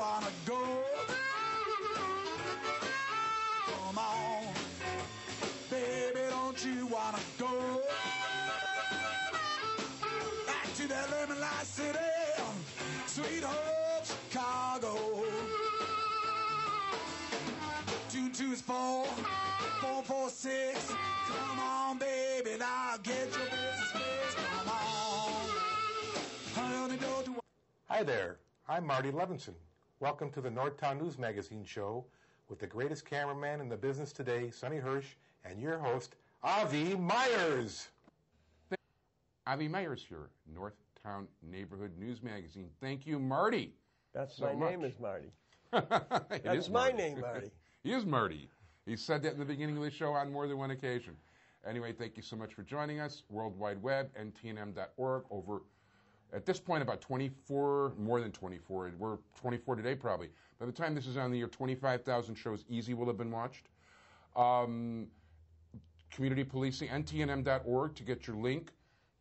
wanna go? Come on, baby, don't you wanna go back to that lemon light city, sweet home Chicago? 2 is 4, 4 4 6. Come on, baby, now get your business fixed. Come on. Hi there, I'm Marty Levinson. Welcome to the Northtown News Magazine show with the greatest cameraman in the business today, Sonny Hersh, and your host, Avi Meyers. Avi Meyers here, Northtown Neighborhood News Magazine. Thank you, Marty. That's so my much. name is Marty. That's my name, Marty. He is Marty. He said that in the beginning of the show on more than one occasion. Anyway, thank you so much for joining us. World Wide Web, ntnm.org, over, at this point, about 24, more than 24. We're 24 today, probably. By the time this is on the air, 25,000 shows easy will have been watched. Community policing, ntnm.org to get your link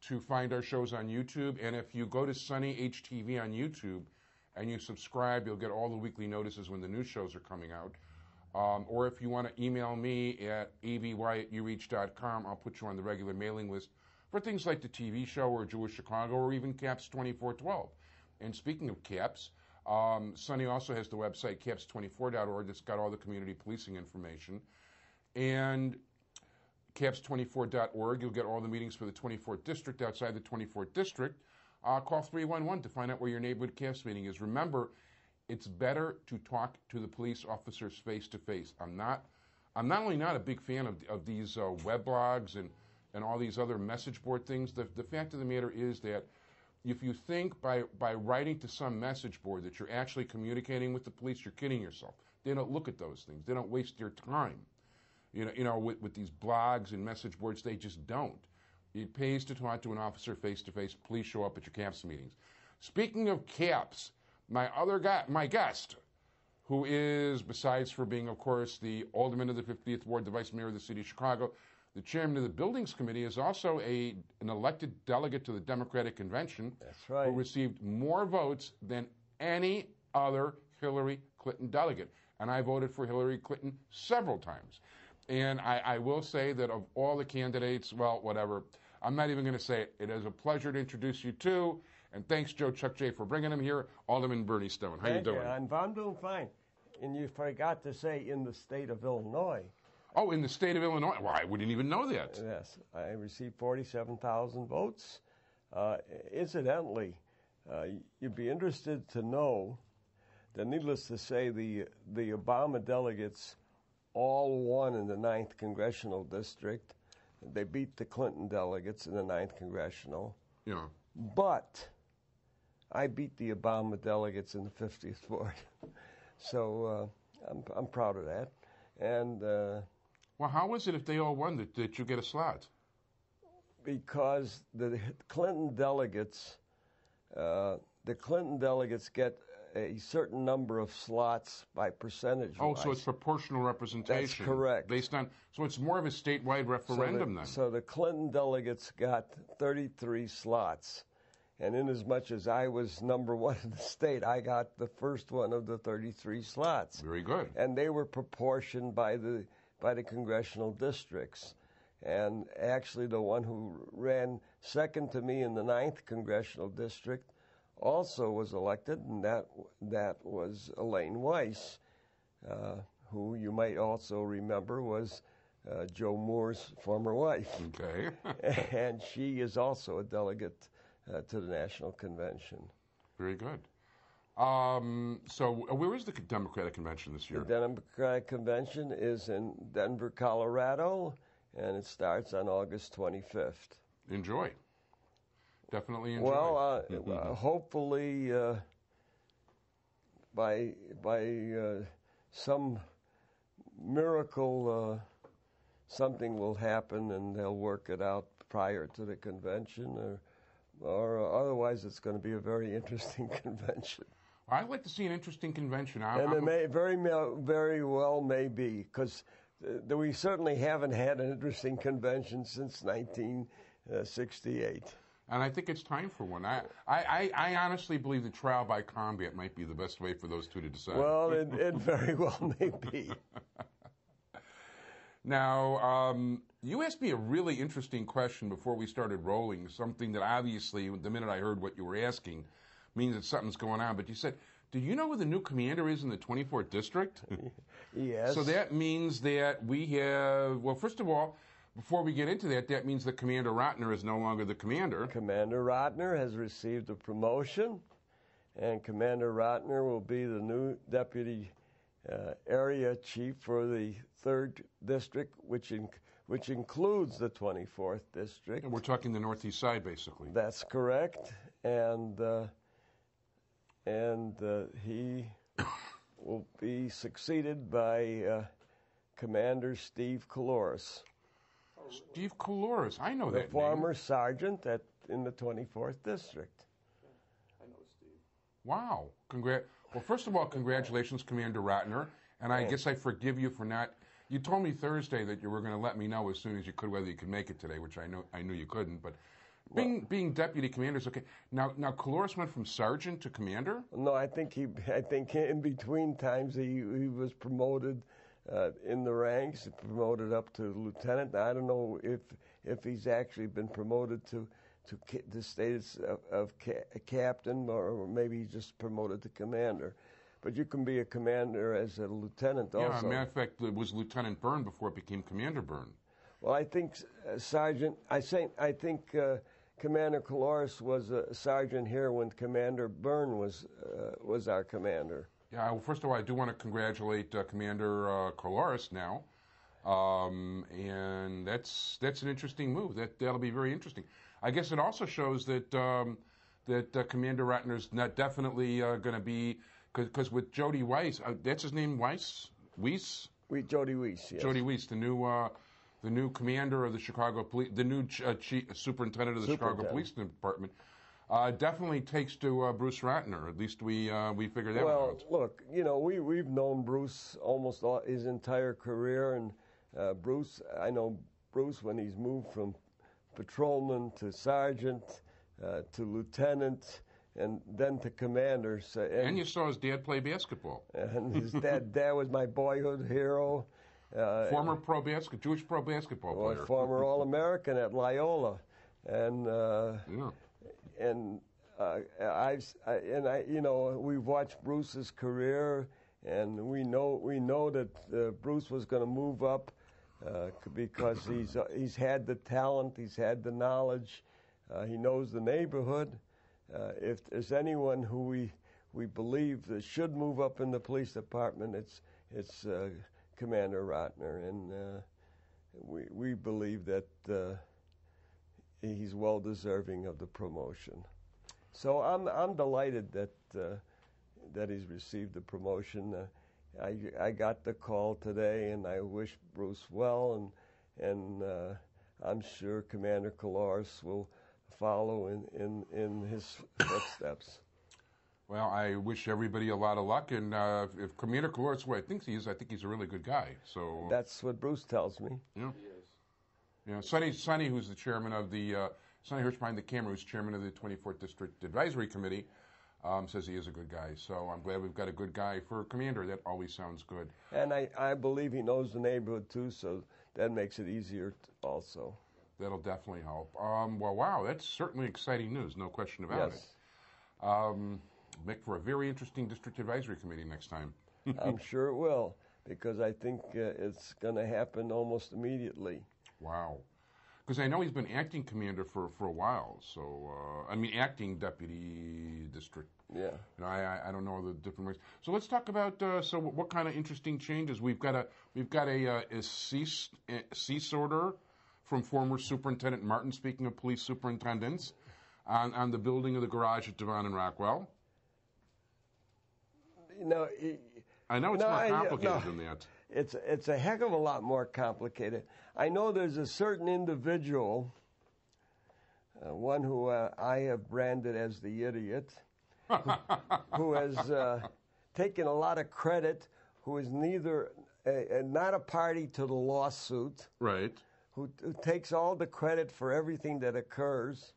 to find our shows on YouTube. And if you go to Sunny HTV on YouTube and you subscribe, you'll get all the weekly notices when the new shows are coming out. Or if you want to email me at avy@ureach.com, I'll put you on the regular mailing list for things like the TV show or Jewish Chicago or even CAPS 2412. And speaking of CAPS, Sonny also has the website caps24.org that's got all the community policing information. And caps24.org, you'll get all the meetings for the 24th District outside the 24th District. Call 311 to find out where your neighborhood CAPS meeting is. Remember, it's better to talk to the police officers face to face. I'm not only not a big fan of these web blogs and all these other message board things. The fact of the matter is that if you think by writing to some message board that you're actually communicating with the police, you're kidding yourself. They don't look at those things. They don't waste your time. You know, with these blogs and message boards, they just don't. It pays to talk to an officer face to face. Please show up at your CAPS meetings. Speaking of CAPS, my guest, who is, besides for being, of course, the alderman of the 50th Ward, the vice mayor of the city of Chicago, the chairman of the Buildings Committee, is also an elected delegate to the Democratic Convention. That's right. Who received more votes than any other Hillary Clinton delegate. And I voted for Hillary Clinton several times. And I will say that of all the candidates, well, whatever, I'm not even going to say it. It is a pleasure to introduce you to, and thanks, Joe Chuck J., for bringing him here, Alderman Berny Stone. How you doing? I'm doing fine. And you forgot to say in the state of Illinois. Oh, in the state of Illinois? Well, I wouldn't even know that. Yes, I received 47,000 votes. Incidentally, you'd be interested to know that, needless to say, the Obama delegates all won in the 9th Congressional District. They beat the Clinton delegates in the 9th Congressional. Yeah. But I beat the Obama delegates in the 50th Ward. So I'm proud of that. And well, how was it if they all won that you get a slot? Because the Clinton delegates get a certain number of slots by percentage. Oh, so it's proportional representation. That's correct. Based on, so it's more of a statewide referendum then. So the Clinton delegates got 33 slots. And inasmuch as I was number one in the state, I got the first one of the 33 slots. Very good. And they were proportioned by the congressional districts. And actually the one who ran second to me in the 9th Congressional District also was elected, and that was Elaine Weiss, who you might also remember was Joe Moore's former wife. Okay. And she is also a delegate to the National Convention. Very good. So where is the Democratic Convention this year? The Democratic Convention is in Denver, Colorado, and it starts on August 25th. Enjoy. Definitely enjoy. Well, hopefully by some miracle something will happen and they'll work it out prior to the convention, or otherwise it's going to be a very interesting convention. I'd like to see an interesting convention. It may very well may be, because we certainly haven't had an interesting convention since 1968. And I think it's time for one. I honestly believe that trial by combat might be the best way for those two to decide. Well, it very well may be. Now, you asked me a really interesting question before we started rolling, something that obviously, the minute I heard what you were asking, means that something's going on. But you said, do you know who the new commander is in the 24th District? Yes. So that means that we have, well, first of all, before we get into that, that means that Commander Rotner is no longer the commander. Commander Rotner has received a promotion, and Commander Rotner will be the new deputy area chief for the 3rd District, which includes the 24th District. And we're talking the northeast side, basically. That's correct, and he will be succeeded by Commander Steve Caloris. Steve Caloris, I know that The former name. sergeant in the 24th District. I know Steve. Wow. Well, first of all, congratulations, Commander Rotner. And I guess I forgive you for not. You told me Thursday that you were going to let me know as soon as you could whether you could make it today, which I knew you couldn't. But being deputy commander is okay. Now, Caloris went from sergeant to commander. No, I think in between times he was promoted in the ranks, promoted up to lieutenant. I don't know if he's actually been promoted to the status of captain, or maybe he's just promoted to commander. But you can be a commander as a lieutenant also. Yeah, as a matter of fact, it was Lieutenant Byrne before it became Commander Byrne. Well, I think I think Commander Caloris was a sergeant here when Commander Byrne was our commander. Yeah, well, first of all, I do want to congratulate Commander Caloris now, and that's an interesting move. That'll be very interesting. I guess it also shows that Commander Rotner's not definitely going to be, because with Jody Weiss, that's his name, Weiss? Jody Weiss, yes. Jody Weiss, the new commander of the Chicago Police, the new superintendent of the Chicago Police Department. Definitely takes to Bruce Rotner. At least we figured that out. Well, look, we've known Bruce almost his entire career, and I know Bruce when he's moved from patrolman to sergeant to lieutenant, and then to commander. So, and you saw his dad play basketball. And his dad was my boyhood hero. Former Jewish pro basketball player. Former All-American at Loyola, and we've watched Bruce's career, and we know that Bruce was going to move up because he's had the talent, he's had the knowledge, he knows the neighborhood. If there's anyone who we believe that should move up in the police department, it's Commander Rotner, and we believe that he's well deserving of the promotion. So I'm delighted that he's received the promotion. I got the call today, and I wish Bruce well, and I'm sure Commander Caloris will follow in his footsteps. Well, I wish everybody a lot of luck, and if Commander Caloris, who I think he is, I think he's a really good guy. So that's what Bruce tells me. Yeah. Yeah, Sonny, who's the chairman of the Sonny Hersh behind the camera, who's chairman of the 24th District Advisory Committee, says he is a good guy. So I'm glad we've got a good guy for commander. That always sounds good. And I believe he knows the neighborhood too, so that makes it easier also. That'll definitely help. Well, wow, that's certainly exciting news, no question about it. Make for a very interesting district advisory committee next time. I'm sure it will, because I think it's going to happen almost immediately. Wow. Because I know he's been acting commander for a while, so, acting deputy district. Yeah. I don't know the different ways. So let's talk about, so what kind of interesting changes? We've got a cease order from former Superintendent Martin, speaking of police superintendents, on the building of the garage at Devon and Rockwell. I know it's more complicated than that. It's a heck of a lot more complicated. I know there's a certain individual, one who I have branded as the idiot, who has taken a lot of credit, who is not a party to the lawsuit. Right. Who takes all the credit for everything that occurs.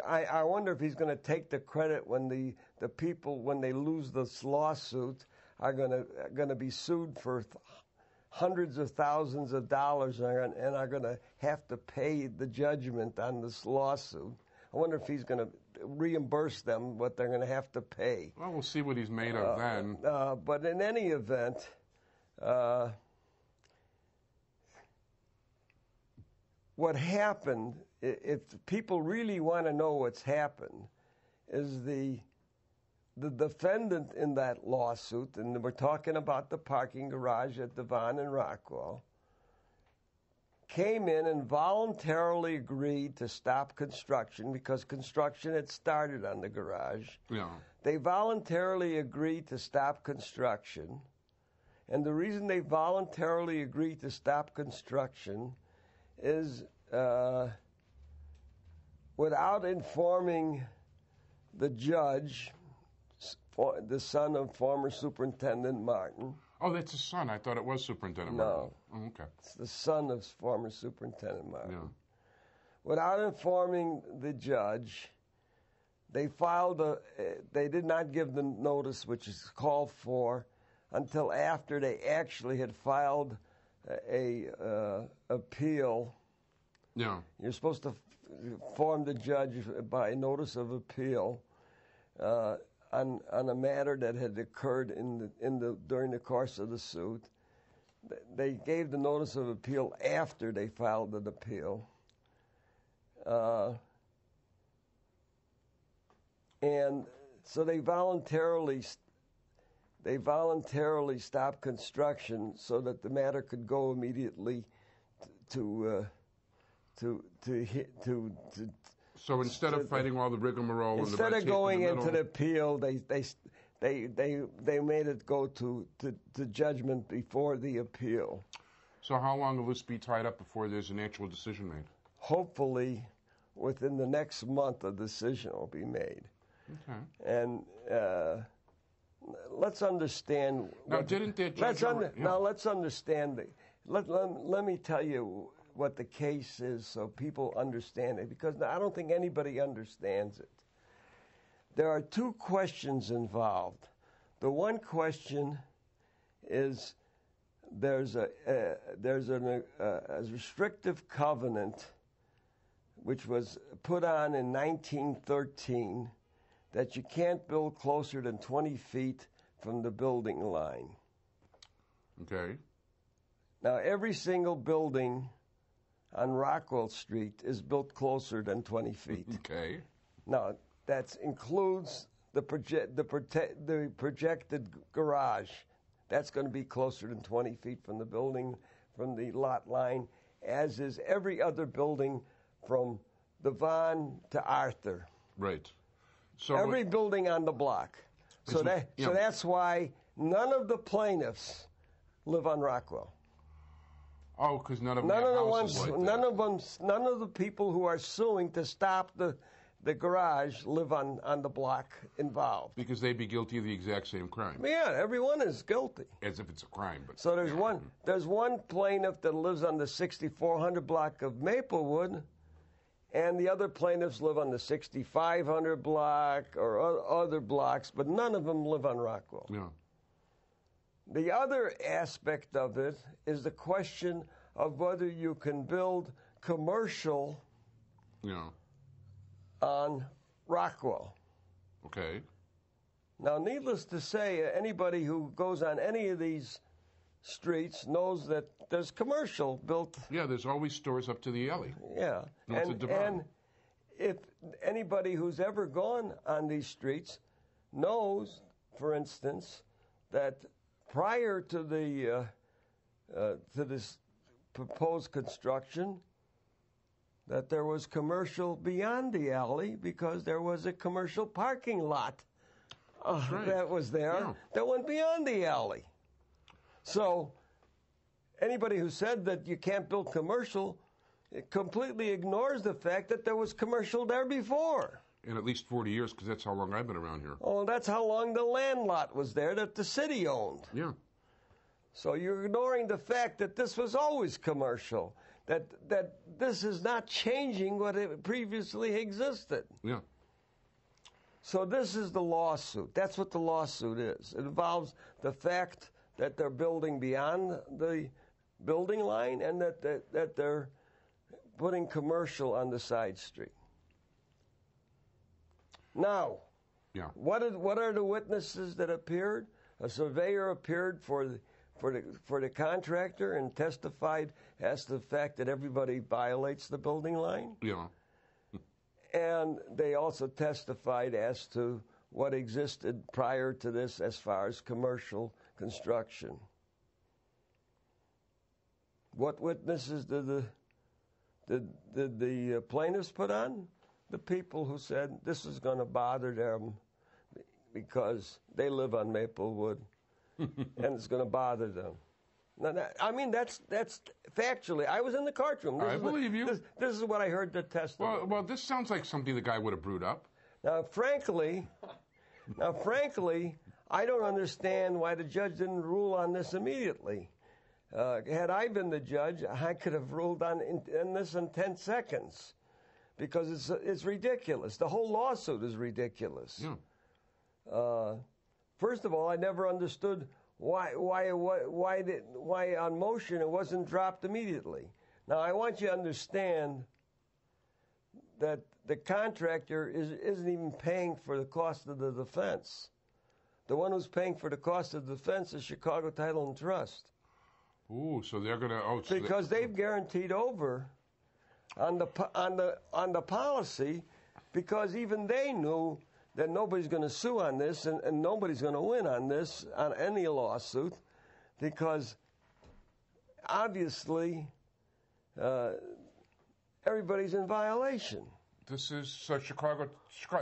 I wonder if he's going to take the credit when the people, when they lose this lawsuit, are going to be sued for hundreds of thousands of dollars and are going to have to pay the judgment on this lawsuit. I wonder if he's going to reimburse them what they're going to have to pay. Well, we'll see what he's made of then. But in any event, what happened, if people really want to know what's happened, is the defendant in that lawsuit, and we're talking about the parking garage at Devon and Rockwell, came in and voluntarily agreed to stop construction because construction had started on the garage. Yeah. They voluntarily agreed to stop construction, and the reason they voluntarily agreed to stop construction is without informing the judge, the son of former Superintendent Martin. Oh, that's his son. I thought it was Superintendent No. Martin. Oh, okay. It's the son of former Superintendent Martin. Yeah. Without informing the judge, they did not give the notice which is called for until after they actually had filed a appeal. Yeah. You're supposed to inform the judge by notice of appeal on a matter that had occurred during the course of the suit. They gave the notice of appeal after they filed the appeal, and so they voluntarily stopped construction so that the matter could go immediately to. So instead of fighting all the rigmarole, instead and the of going in the into the appeal, they made it go to judgment before the appeal. So how long will this be tied up before there's an actual decision made? Hopefully, within the next month, a decision will be made. Okay. And let's understand. Now, didn't that judge? Now let's understand. Let me tell you what the case is so people understand it, because I don't think anybody understands it. There are two questions involved. The one question is there's a restrictive covenant which was put on in 1913 that you can't build closer than 20 feet from the building line. Okay. Now, every single building on Rockwell Street is built closer than 20 feet. Okay. Now, that includes the projected garage. That's going to be closer than 20 feet from the building, from the lot line, as is every other building from Devon to Arthur. Right. So every building on the block. So that's why none of the plaintiffs live on Rockwell. Oh, because none of the people who are suing to stop the garage live on the block involved. Because they'd be guilty of the exact same crime. Yeah, everyone is guilty. As if it's a crime. But so there's one plaintiff that lives on the 6400 block of Maplewood, and the other plaintiffs live on the 6500 block or other blocks, but none of them live on Rockwell. Yeah. The other aspect of it is the question of whether you can build commercial on Rockwell. Okay. Now, needless to say, anybody who goes on any of these streets knows that there's commercial built. Yeah, there's always stores up to the alley. Yeah. And if anybody who's ever gone on these streets knows, for instance, that prior to this proposed construction, that there was commercial beyond the alley because there was a commercial parking lot that was there that went beyond the alley. So anybody who said that you can't build commercial, it completely ignores the fact that there was commercial there before. In at least 40 years, because that's how long I've been around here. Oh, that's how long the land lot was there that the city owned. Yeah. So you're ignoring the fact that this was always commercial. that this is not changing what it previously existed. Yeah. So this is the lawsuit. That's what the lawsuit is. It involves the fact that they're building beyond the building line and that they're putting commercial on the side street. Now, Yeah. what are the witnesses that appeared? A surveyor appeared for the contractor and testified as to the fact that everybody violates the building line. Yeah. And they also testified as to what existed prior to this as far as commercial construction. What witnesses did the plaintiffs put on? The people who said this is going to bother them because they live on Maplewood and it's going to bother them. Now, that's factually. I was in the courtroom. I believe you. This is what I heard the testimony. Well, this sounds like something the guy would have brewed up. Now, frankly, I don't understand why the judge didn't rule on this immediately. Had I been the judge, I could have ruled on this in 10 seconds, because it's ridiculous. The whole lawsuit is ridiculous. Yeah. First of all, I never understood why on motion it wasn't dropped immediately. Now, I want you to understand that the contractor isn't even paying for the cost of the defense. The one who's paying for the cost of the defense is Chicago Title and Trust. Ooh, so they're going to... because they've guaranteed over on the policy, because even they knew that nobody's going to sue on this and nobody's going to win on this, on any lawsuit, because obviously everybody's in violation. This is Chicago,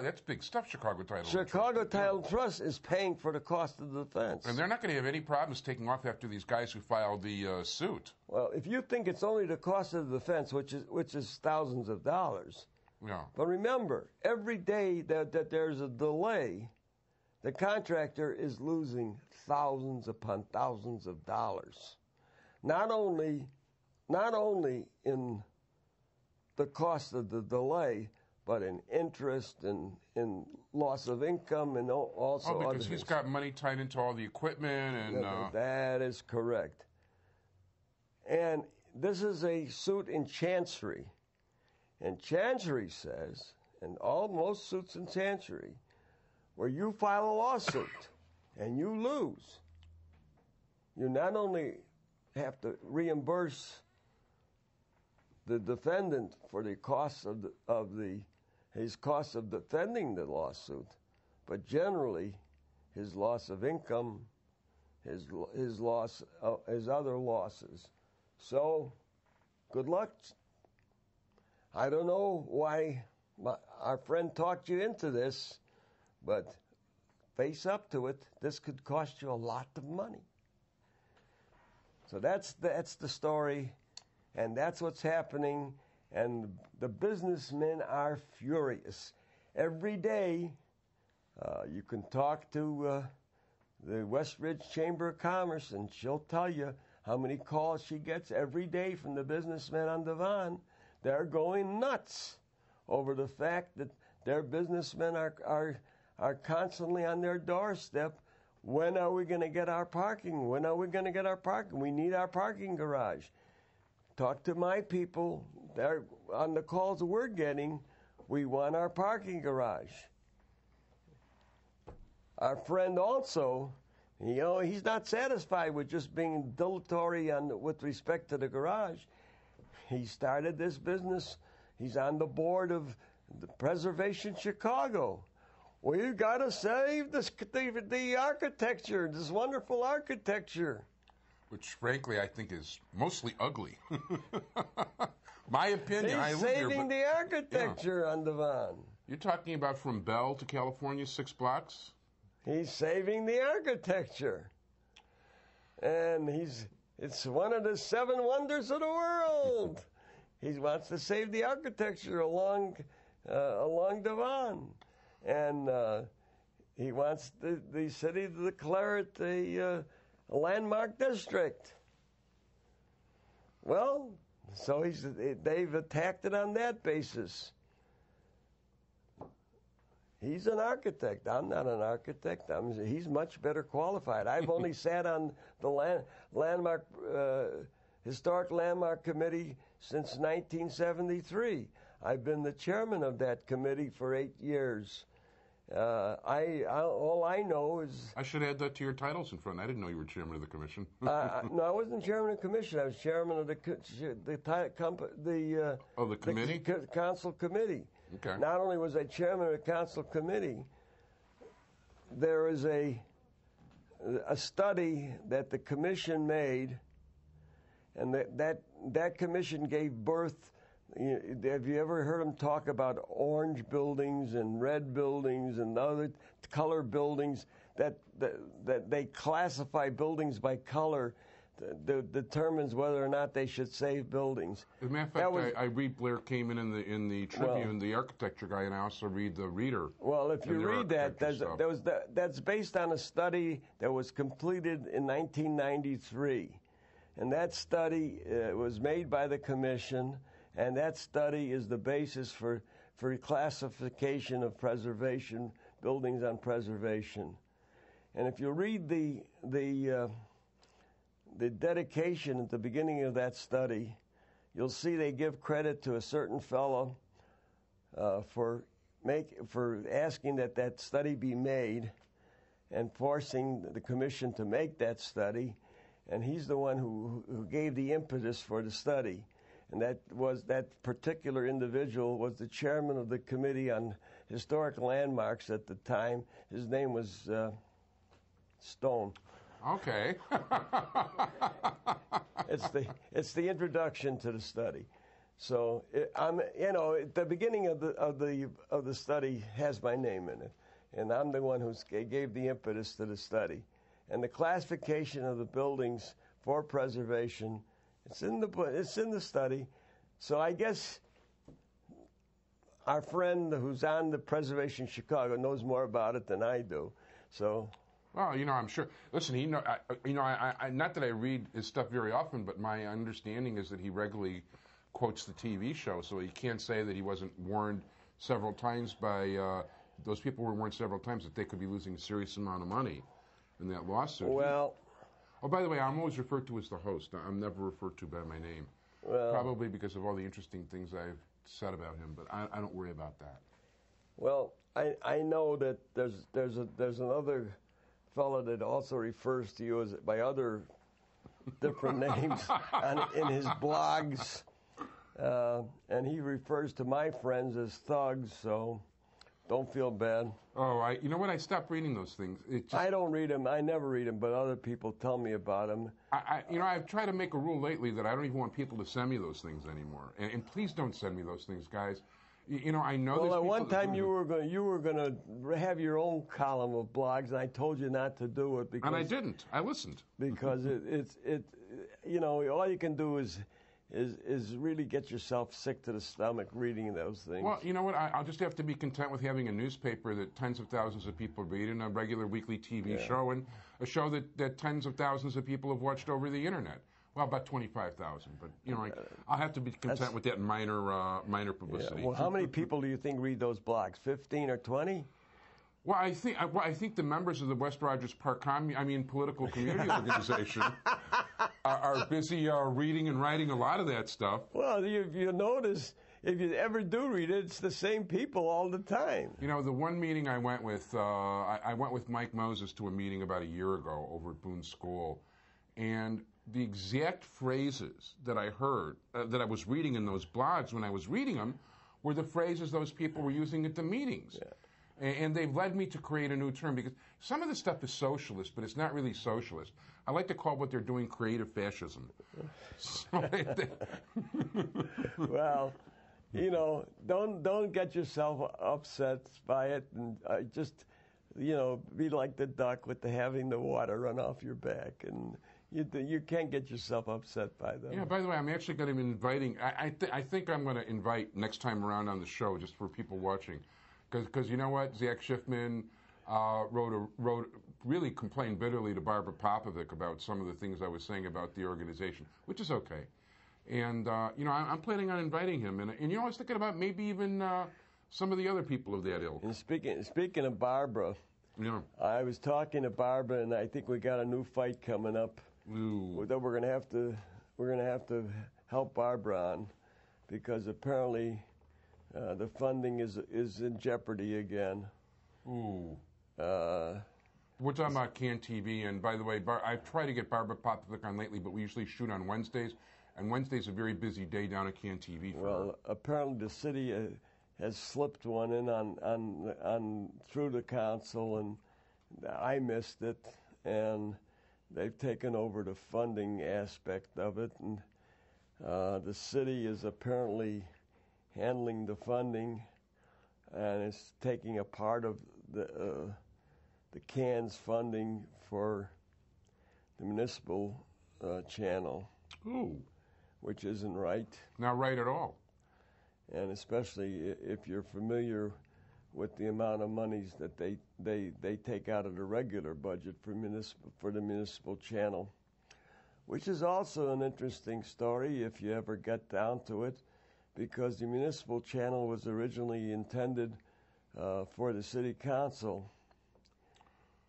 that's big stuff, Chicago Title. Chicago Title Trust is paying for the cost of the defense. And they're not going to have any problems taking off after these guys who filed the suit. Well, if you think it's only the cost of the defense, which is thousands of dollars. Yeah. But remember, every day that there's a delay, the contractor is losing thousands upon thousands of dollars. Not only in the cost of the delay, but in interest and in loss of income and also because other he's things. got money tied into all the equipment and... That is correct. And this is a suit in Chancery. And Chancery says, and most suits in Chancery, where you file a lawsuit and you lose, you not only have to reimburse the defendant for the cost his cost of defending the lawsuit, but generally his loss of income, his other losses. So, good luck. I don't know why our friend talked you into this, but face up to it. This could cost you a lot of money. So that's the story. And that's what's happening, and the businessmen are furious. Every day, you can talk to the West Ridge Chamber of Commerce, and she'll tell you how many calls she gets every day from the businessmen on Devon. They're going nuts over the fact that their businessmen are constantly on their doorstep. When are we going to get our parking? When are we going to get our parking? We need our parking garage. Talk to my people. They're on the calls we're getting. We want our parking garage. Our friend also, he's not satisfied with just being dilatory with respect to the garage. He started this business. He's on the board of the Preservation Chicago. We've got to save the architecture, this wonderful architecture. Which, frankly, I think is mostly ugly. My opinion. He's saving the architecture on Devon. You're talking about from Bell to California, 6 blocks? He's saving the architecture. And it's one of the 7 wonders of the world. He wants to save the architecture along Devon. And he wants the city to declare it a landmark district. Well, So they've attacked it on that basis. He's an architect. I'm not an architect. He's much better qualified. I've only sat on the Historic Landmark Committee since 1973. I've been the chairman of that committee for 8 years. All I know is... I should add that to your titles in front. I didn't know you were chairman of the commission. No, I wasn't chairman of the commission. I was chairman of the committee? The council committee. Okay. Not only was I chairman of the council committee, there is a study that the commission made, and that commission gave birth. Have you ever heard them talk about orange buildings and red buildings and other color buildings? That they classify buildings by color that determines whether or not they should save buildings. As a matter of fact, I read Blair Kamen in the Tribune, the architecture guy, and I also read the Reader. Well, if you read that, that's based on a study that was completed in 1993, and that study was made by the commission, and that study is the basis for classification of preservation, buildings on preservation. And if you read the dedication at the beginning of that study, you'll see they give credit to a certain fellow for asking that study be made and forcing the commission to make that study, and he's the one who gave the impetus for the study. And that particular individual was the chairman of the Committee on Historic Landmarks at the time. His name was Stone. Okay. It's the introduction to the study. So the beginning of the study has my name in it, and I'm the one who gave the impetus to the study. And the classification of the buildings for preservation, it's in the study. So I guess our friend who's on the Preservation Chicago knows more about it than I do. So. Well, I'm sure. Listen, not that I read his stuff very often, but my understanding is that he regularly quotes the TV show, so he can't say that he wasn't warned several times by those people were warned several times that they could be losing a serious amount of money in that lawsuit. Well. Oh, by the way, I'm always referred to as the host. I'm never referred to by my name. Well, probably because of all the interesting things I've said about him, but I don't worry about that. Well, I know that there's another fellow that also refers to you by other different names in his blogs, and he refers to my friends as thugs, so don't feel bad. Oh, you know what? I stopped reading those things. I don't read them. I never read them, but other people tell me about them. I've tried to make a rule lately that I don't even want people to send me those things anymore. And please don't send me those things, guys. I know. Well, at one time you were going to have your own column of blogs, and I told you not to do it because. And I didn't. I listened. Because all you can do is really get yourself sick to the stomach reading those things. Well, you know what? I'll just have to be content with having a newspaper that tens of thousands of people read, and a regular weekly TV show, and a show that tens of thousands of people have watched over the internet. Well, about 25,000, but I'll have to be content with that minor publicity. Yeah. Well, how many people do you think read those blogs? 15 or 20? Well, I think the members of the West Rogers Park political community organization are busy reading and writing a lot of that stuff. Well, you notice if you ever do read it, it's the same people all the time. The one meeting I went with, I went with Mike Moses to a meeting about a year ago over at Boone School, and the exact phrases that I heard, that I was reading in those blogs when I was reading them, were the phrases those people were using at the meetings. Yeah. And they've led me to create a new term, because some of the stuff is socialist, but it's not really socialist. I like to call what they're doing creative fascism. Well, don't get yourself upset by it, and just, be like the duck with having the water run off your back, and you can't get yourself upset by them. Yeah, by the way, I'm actually going to be inviting, I think I'm going to invite next time around on the show, just for people watching, because you know what, Zach Schiffman really complained bitterly to Barbara Popovic about some of the things I was saying about the organization, which is okay. And, I'm planning on inviting him. And I was thinking about maybe even some of the other people of that ilk. And speaking of Barbara, Yeah. I was talking to Barbara, and I think we got a new fight coming up Ooh. that we're gonna have to help Barbara on, because apparently the funding is in jeopardy again. Ooh. We're talking about CAN TV, and by the way, I've tried to get Barbara Poplik on lately, but we usually shoot on Wednesdays, and Wednesday's a very busy day down at CAN TV for her. Apparently the city has slipped one in on through the council, and I missed it, and they've taken over the funding aspect of it, and the city is apparently handling the funding, and it's taking a part of the CAN's funding for the municipal channel. Ooh. Which isn't right. Not right at all. And especially if you're familiar with the amount of monies that they take out of the regular budget for the municipal channel, which is also an interesting story if you ever get down to it, because the municipal channel was originally intended for the city council.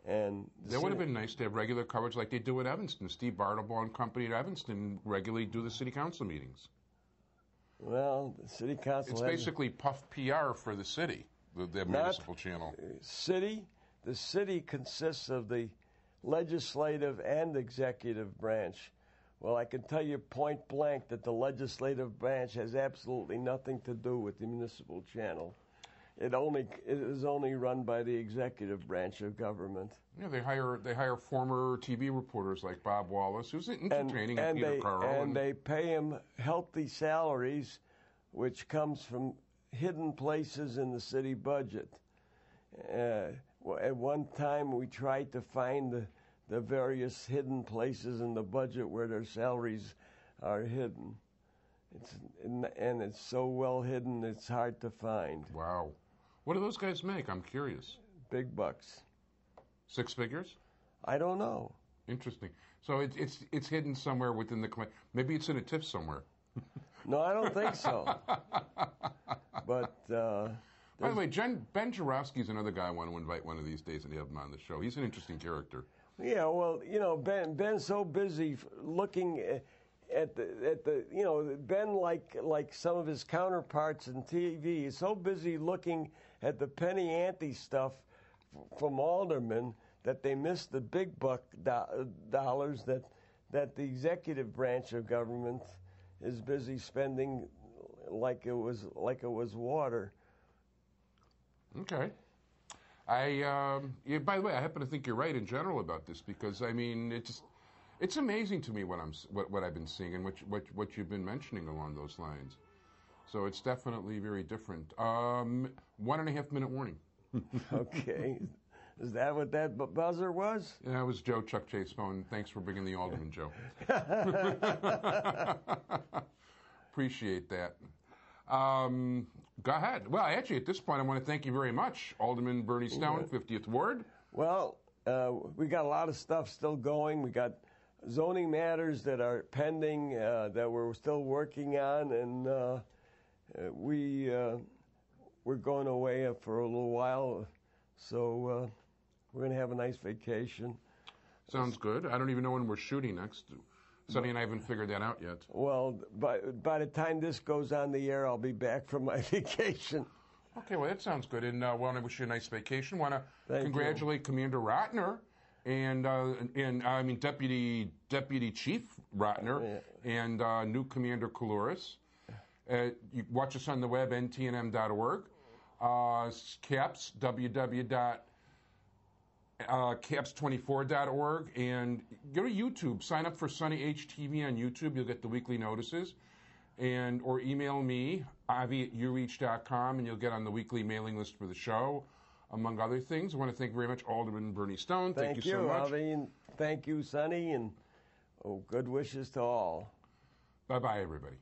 And that would have been nice to have regular coverage like they do at Evanston. Steve Bartleball and company at Evanston regularly do the city council meetings. Well, the city council... It's basically puff PR for the city, the municipal channel. The city consists of the legislative and executive branch. Well, I can tell you point blank that the legislative branch has absolutely nothing to do with the municipal channel. It is only run by the executive branch of government. Yeah, they hire former TV reporters like Bob Wallace, who's entertaining, and Peter Carl. And they pay him healthy salaries, which comes from hidden places in the city budget. At one time, we tried to find the various hidden places in the budget where their salaries are hidden. It's so well hidden, it's hard to find. Wow. What do those guys make? I'm curious. Big bucks. 6 figures? I don't know. Interesting. So it's hidden somewhere within the... Maybe it's in a TIF somewhere. No, I don't think so. But... by the way, Ben Jarofsky's another guy I want to invite one of these days and have him on the show. He's an interesting character. Yeah, well, Ben's so busy looking at the Ben, like some of his counterparts in TV, is so busy looking at the penny ante stuff from aldermen that they miss the big buck dollars that the executive branch of government is busy spending like it was water. Okay. By the way, I happen to think you're right in general about this, because I mean it's amazing to me what I've been seeing and what you've been mentioning along those lines. So it's definitely very different. 1.5 minute warning. Okay. Is that what that buzzer was? Yeah, that was Joe Chuck Chase phone. Thanks for bringing the alderman, Joe. Appreciate that. Go ahead. Well, actually, at this point, I want to thank you very much, Alderman Berny Stone, 50th Ward. Well, we got a lot of stuff still going. We got zoning matters that are pending that we're still working on, and we're going away for a little while, so we're going to have a nice vacation. Sounds good. I don't even know when we're shooting next. Sonny and I haven't figured that out yet. Well, by the time this goes on the air, I'll be back from my vacation. Okay, well, that sounds good. And I want to wish you a nice vacation. Want to congratulate you. Commander Rotner and Deputy Chief Rotner and new Commander Koulouris. You watch us on the web, ntnm.org. CAPS, caps24.org, and go to YouTube. Sign up for Sunny HTV on YouTube. You'll get the weekly notices. Or email me, avi@ureach.com, and you'll get on the weekly mailing list for the show, among other things. I want to thank very much Alderman Berny Stone. Thank you so much. Avi, thank you, Sonny, and good wishes to all. Bye-bye, everybody.